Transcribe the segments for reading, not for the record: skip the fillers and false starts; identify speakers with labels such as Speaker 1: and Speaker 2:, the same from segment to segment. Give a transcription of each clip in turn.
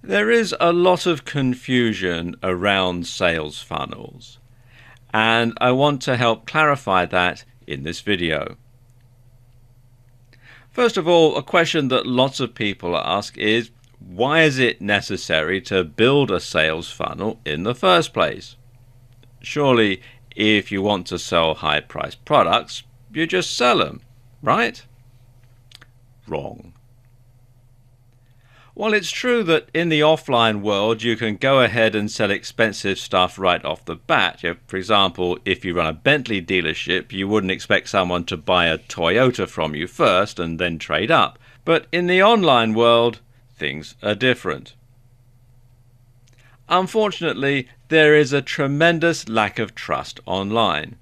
Speaker 1: There is a lot of confusion around sales funnels, and I want to help clarify that in this video. First of all, a question that lots of people ask is, why is it necessary to build a sales funnel in the first place? Surely, if you want to sell high-priced products, you just sell them, right? Wrong. While it's true that in the offline world you can go ahead and sell expensive stuff right off the bat. For example, if you run a Bentley dealership, you wouldn't expect someone to buy a Toyota from you first and then trade up. But in the online world, things are different. Unfortunately, there is a tremendous lack of trust online.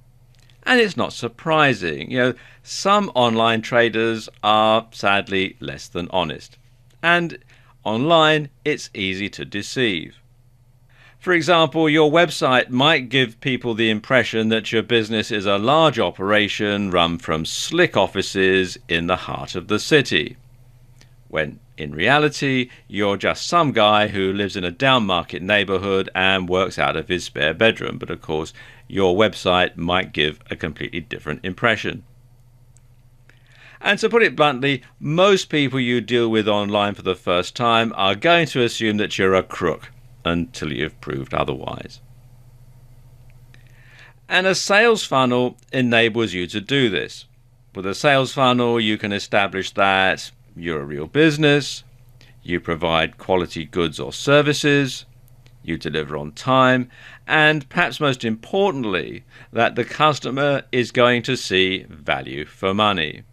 Speaker 1: And it's not surprising. Some online traders are sadly less than honest. And online, it's easy to deceive. For example, your website might give people the impression that your business is a large operation run from slick offices in the heart of the city, when in reality, you're just some guy who lives in a downmarket neighborhood and works out of his spare bedroom. But of course, your website might give a completely different impression. And to put it bluntly, most people you deal with online for the first time are going to assume that you're a crook until you've proved otherwise. And a sales funnel enables you to do this. With a sales funnel, you can establish that you're a real business, you provide quality goods or services, you deliver on time, and perhaps most importantly, that the customer is going to see value for money.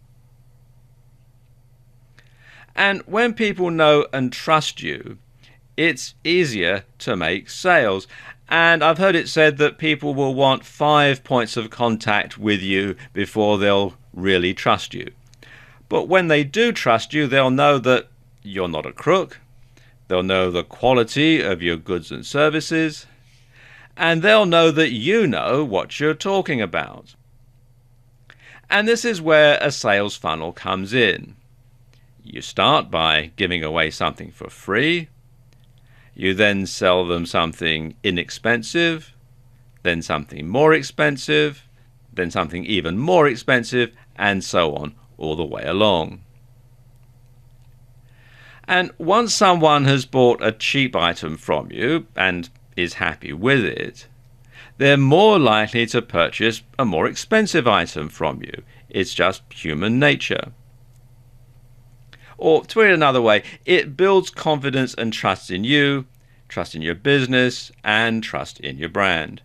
Speaker 1: And when people know and trust you, it's easier to make sales. And I've heard it said that people will want 5 points of contact with you before they'll really trust you. But when they do trust you, they'll know that you're not a crook, they'll know the quality of your goods and services, and they'll know that you know what you're talking about. And this is where a sales funnel comes in. You start by giving away something for free. You then sell them something inexpensive, then something more expensive, then something even more expensive, and so on all the way along. And once someone has bought a cheap item from you and is happy with it, they're more likely to purchase a more expensive item from you. It's just human nature. Or to put it another way, it builds confidence and trust in you, trust in your business, and trust in your brand.